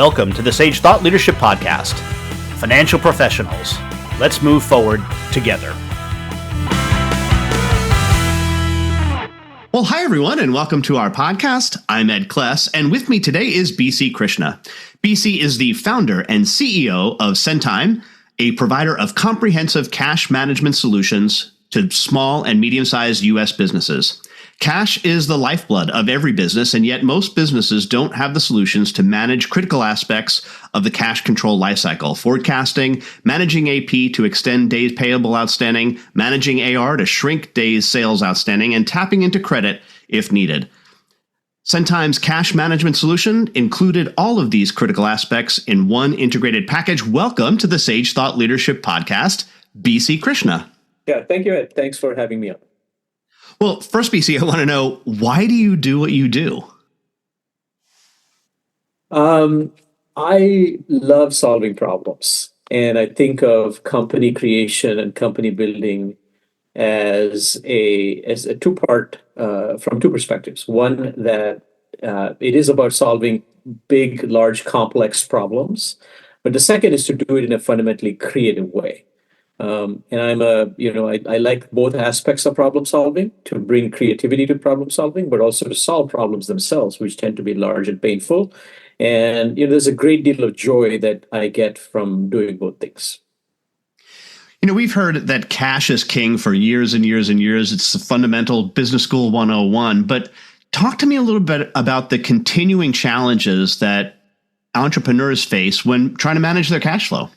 Welcome to the Sage Thought Leadership Podcast. Financial professionals, let's move forward together. Well, hi, everyone, and welcome to our podcast. I'm Ed Kless, and with me today is BC Krishna. BC is the founder and CEO of Centime, a provider of comprehensive cash management solutions to small and medium-sized U.S. businesses. Cash is the lifeblood of every business, and yet most businesses don't have the solutions to manage critical aspects of the cash control lifecycle: forecasting, managing AP to extend days payable outstanding, managing AR to shrink days sales outstanding, and tapping into credit if needed. Centime's cash management solution included all of these critical aspects in one integrated package. Welcome to the Sage Thought Leadership Podcast, BC Krishna. Yeah, thank you, Ed. Thanks for having me on. Well, first, BC, I want to know, why do you do what you do? I love solving problems, and I think of company creation and company building as a two-part from two perspectives. One, that it is about solving big, large, complex problems, but the second is to do it in a fundamentally creative way. And I like both aspects of problem solving, to bring creativity to problem solving, but also to solve problems themselves, which tend to be large and painful. And there's a great deal of joy that I get from doing both things. We've heard that cash is king for years and years and years. It's the fundamental business school 101. But talk to me a little bit about the continuing challenges that entrepreneurs face when trying to manage their cash flow.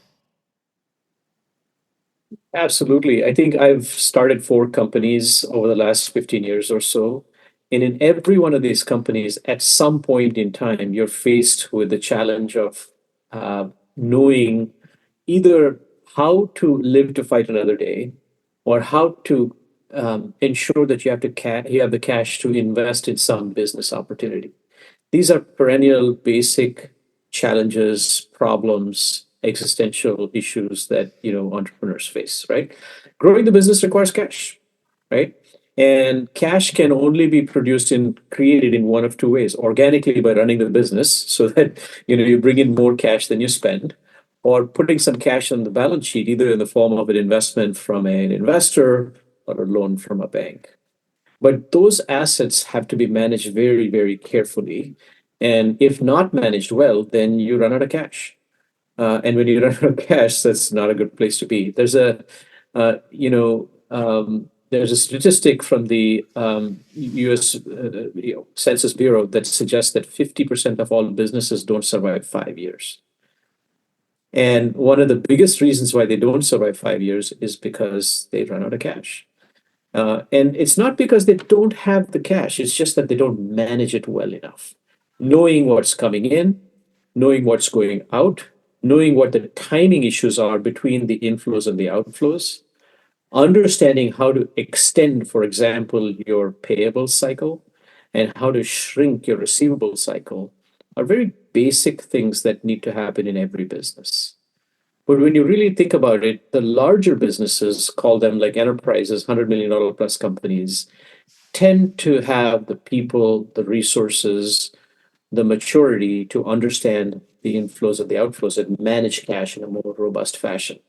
Absolutely. I think I've started 4 companies over the last 15 years or so. And in every one of these companies, at some point in time, you're faced with the challenge of knowing either how to live to fight another day, or how to ensure that you have the cash to invest in some business opportunity. These are perennial, basic challenges, problems, existential issues that entrepreneurs face, right? Growing the business requires cash, right? And cash can only be produced and created in one of two ways: organically, by running the business so that you bring in more cash than you spend, or putting some cash on the balance sheet, either in the form of an investment from an investor or a loan from a bank. But those assets have to be managed very, very carefully. And if not managed well, then you run out of cash. And when you run out of cash, that's not a good place to be. There's a statistic from the U.S. Census Bureau that suggests that 50% of all businesses don't survive 5 years. And one of the biggest reasons why they don't survive 5 years is because they run out of cash. And it's not because they don't have the cash; it's just that they don't manage it well enough. Knowing what's coming in, knowing what's going out, knowing what the timing issues are between the inflows and the outflows, understanding how to extend, for example, your payables cycle, and how to shrink your receivables cycle, are very basic things that need to happen in every business. But when you really think about it, the larger businesses, call them like enterprises, $100 million plus companies, tend to have the people, the resources, the maturity to understand the inflows and the outflows and manage cash in a more robust fashion.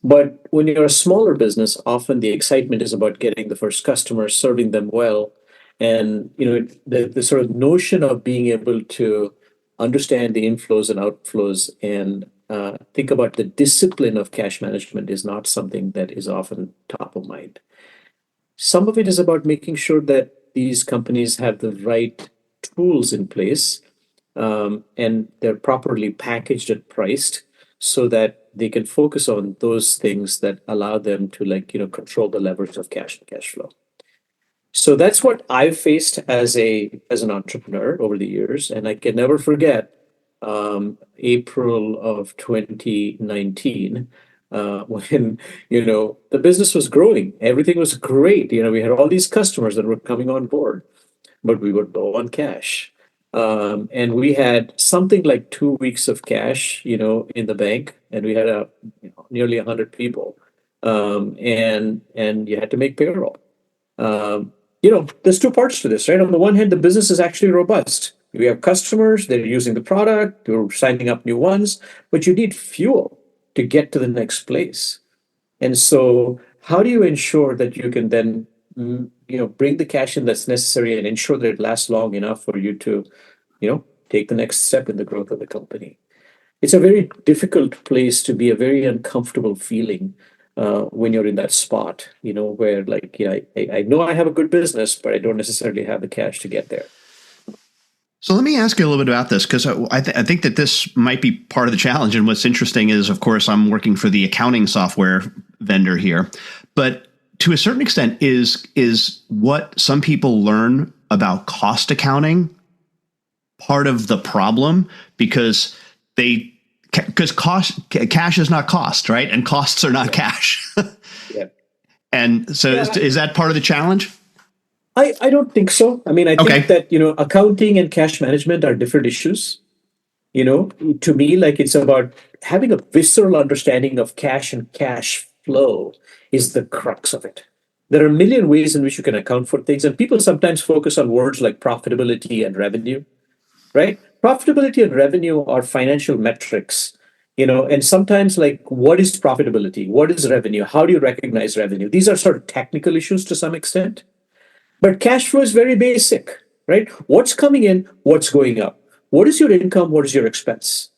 But when you're a smaller business, often the excitement is about getting the first customer, serving them well. And the sort of notion of being able to understand the inflows and outflows and think about the discipline of cash management is not something that is often top of mind. Some of it is about making sure that these companies have the right tools in place, and they're properly packaged and priced so that they can focus on those things that allow them to control the levers of cash and cash flow. So that's what I've faced as an entrepreneur over the years, and I can never forget April of 2019 when the business was growing, everything was great. We had all these customers that were coming on board, but we were low on cash. And we had something like 2 weeks of cash, in the bank, and we had nearly 100 people, and you had to make payroll. There's two parts to this, right? On the one hand, the business is actually robust. We have customers, they're using the product, you're signing up new ones, but you need fuel to get to the next place. And so how do you ensure that you can then bring the cash in that's necessary and ensure that it lasts long enough for you to take the next step in the growth of the company? It's a very difficult place to be, a very uncomfortable feeling when you're in that spot, where I know I have a good business, but I don't necessarily have the cash to get there. So let me ask you a little bit about this, because I think that this might be part of the challenge. And what's interesting is, of course, I'm working for the accounting software vendor here, but to a certain extent is what some people learn about cost accounting part of the problem, because cash is not cost, right? And costs are not cash. Yeah. And so is that part of the challenge? I don't think so. I mean, I think that, accounting and cash management are different issues. To me, it's about having a visceral understanding of cash, and cash flow is the crux of it. There are a million ways in which you can account for things, and people sometimes focus on words like profitability and revenue, right? Profitability and revenue are financial metrics, and sometimes what is profitability? What is revenue? How do you recognize revenue? These are sort of technical issues to some extent. But cash flow is very basic, right? What's coming in, what's going out? What is your income? What is your expense?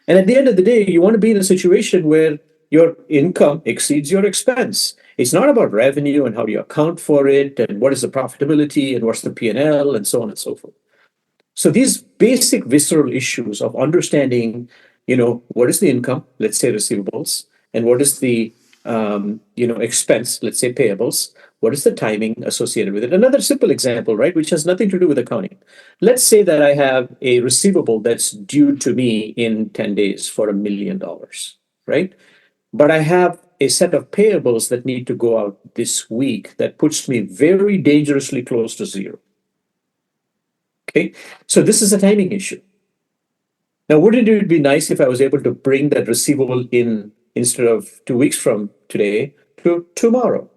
And at the end of the day, you want to be in a situation where your income exceeds your expense. It's not about revenue and how do you account for it and what is the profitability and what's the P&L and so on and so forth. So these basic visceral issues of understanding, what is the income, let's say receivables, and what is the expense, let's say payables. What is the timing associated with it? Another simple example, right, which has nothing to do with accounting. Let's say that I have a receivable that's due to me in 10 days for $1 million, right? But I have a set of payables that need to go out this week that puts me very dangerously close to zero. Okay, so this is a timing issue. Now, wouldn't it be nice if I was able to bring that receivable in instead of 2 weeks from today to tomorrow,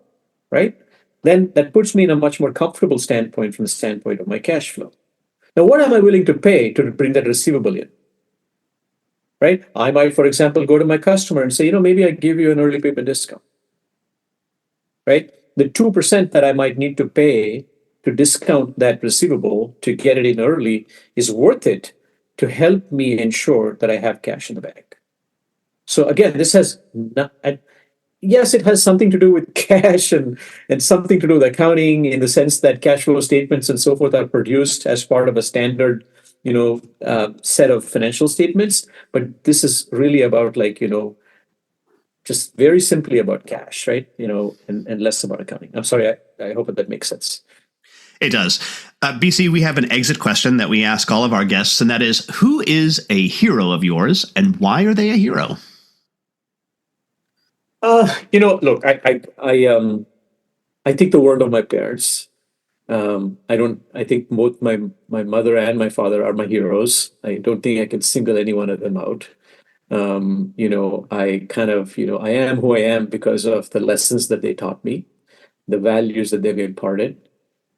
right? Then that puts me in a much more comfortable standpoint from the standpoint of my cash flow. Now, what am I willing to pay to bring that receivable in? Right? I might, for example, go to my customer and say, maybe I give you an early payment discount. Right? The 2% that I might need to pay to discount that receivable to get it in early is worth it to help me ensure that I have cash in the bank. So again, this has not. Yes, it has something to do with cash and something to do with accounting in the sense that cash flow statements and so forth are produced as part of a standard, set of financial statements. But this is really about just very simply about cash, right? And less about accounting. I'm sorry, I hope that makes sense. It does. BC, we have an exit question that we ask all of our guests, and that is, who is a hero of yours and why are they a hero? Look, I think the world of my parents. I think both my mother and my father are my heroes. I don't think I can single any one of them out. I am who I am because of the lessons that they taught me, the values that they've imparted.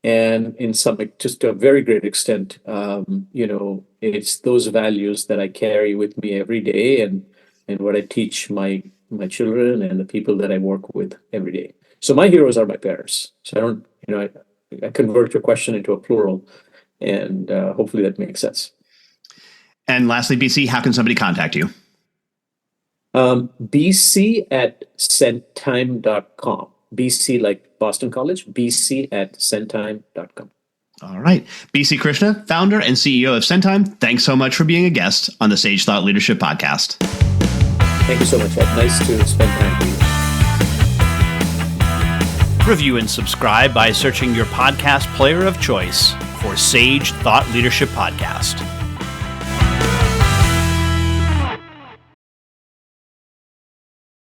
And in just to a very great extent, it's those values that I carry with me every day and what I teach my children and the people that I work with every day. So my heroes are my parents. So I convert your question into a plural, and hopefully that makes sense. And lastly, BC, how can somebody contact you? bc@centime.com. BC like Boston College, bc@centime.com. All right. BC Krishna, founder and CEO of Centime, thanks so much for being a guest on the Sage Thought Leadership Podcast. Thank you so much, Ed. Nice to spend time with you. Review and subscribe by searching your podcast player of choice for Sage Thought Leadership Podcast.